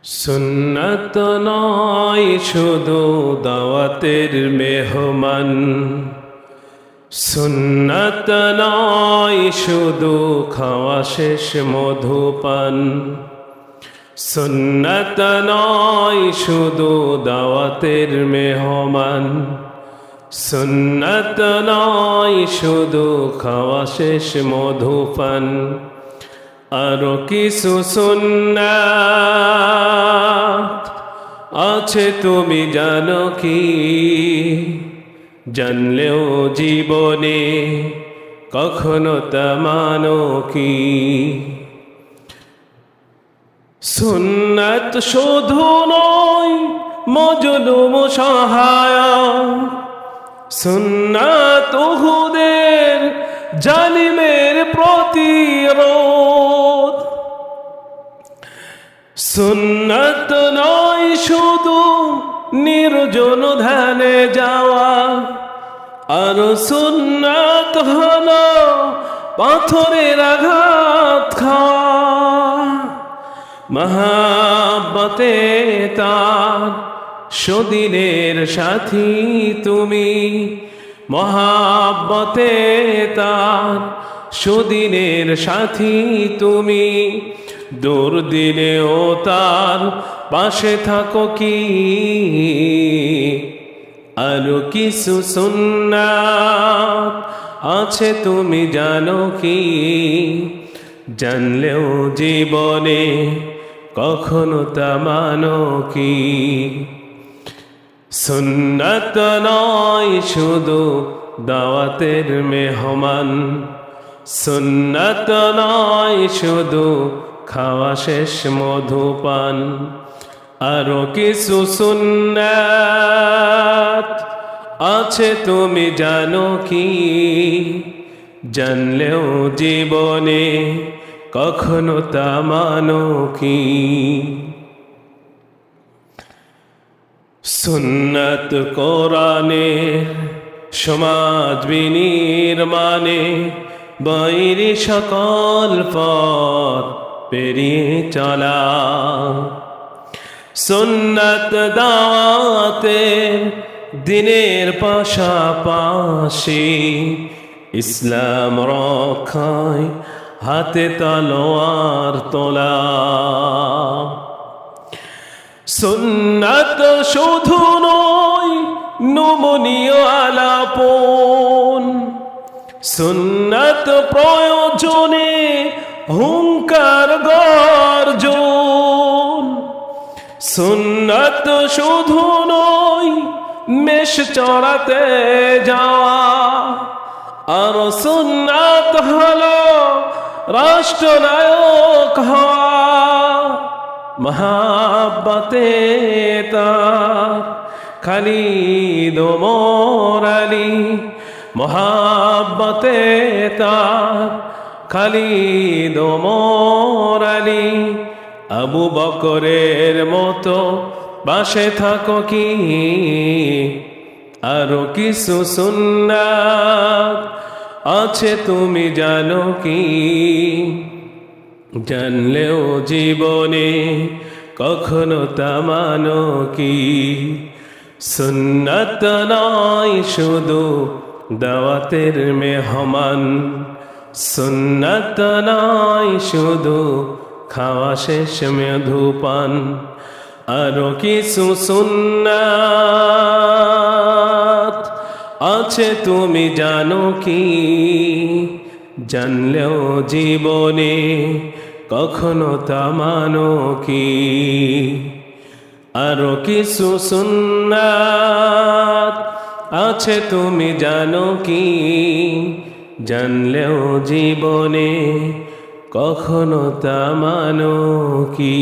সুন্নত নয় শুধু দাওয়াতের মেহমান, সুন্নত নয় শুধু খাওয়া শেষ মধুপান, সুন্নত নয় শুধু দাওয়াতের মেহমান, সুন্নত নয় শুধু খাওয়া শেষ মধুপান, আরো কিছু সুন্নাত আছে তুমি জানো কি? জানলেও জীবনে কখনো তা মানো কি? সুন্নাত শুধু নয় মজলুম সহায়ক, সুন্নাত উহুদের জালিমের প্রতিরোধ, সুন্নাত নয় শুধু নির্জন ধ্যানে যাওয়া, আর সুন্নাত হলো পাথরের আঘাত খাওয়া। মহাব্বতে তার সদিনের সাথী তুমি, মহাব্বতে তার সদিনের সাথী তুমি, দুর্দিনেও তার পাশে থাকো কি? আরো কিছু সুন্নাত আছে তুমি জানো কি? জানলেও জীবনে কখনো তা মানো কি? সুন্নাত নয় শুধু দাওয়াতের মেহমান, সুন্নাত নয় শুধু খাওয়া শেষ মধুপান, আরো কিছু সুন্নাত আছে তুমি জানো কি? জানলেও জীবনে কখনো তা মানো কি? সুন্নাত কোরআনের সমাজ বিনির্মাণে বৈরী সকল পথ পেরিয়ে চলা, সুন্নাত দাওয়াতের দিনের পাশাপাশি ইসলাম রক্ষায় হাতে তলোয়ার তোলা। সুন্নাত শুধু নয় নমনীয় আলাপন, সুন্নাত প্রয়োজনে হুঙ্কার গর্জন, সুন্নাত শুধু নয় মেষ চড়াতে যাওয়া, আর সুন্নাত হলো রাষ্ট্রনায়ক হওয়া। মহাব্বতে তার খালিদ ওমর আলী, মহাব্বতে তার খালিদ ওমর আলী, আবু বকরের মতো পাশে থাকো কি? আরো কিছু সুন্নাত আছে তুমি জানো কি? জানলেও জীবনে কখনো তা মানো কি? সুন্নাত নয় শুধু দাওয়াতের মেহমান, সুন্নাত নয় শুধু খাওয়া শেষ মধুপান, আরো কিছু সুন্নাত আছে তুমি জানো কি? জানলেও জীবনে কখনো তা মানো কি? আরো কিছু সুন্নাত আছে তুমি জানো কি? জানলেও জীবনে কখনো তা মানো কি?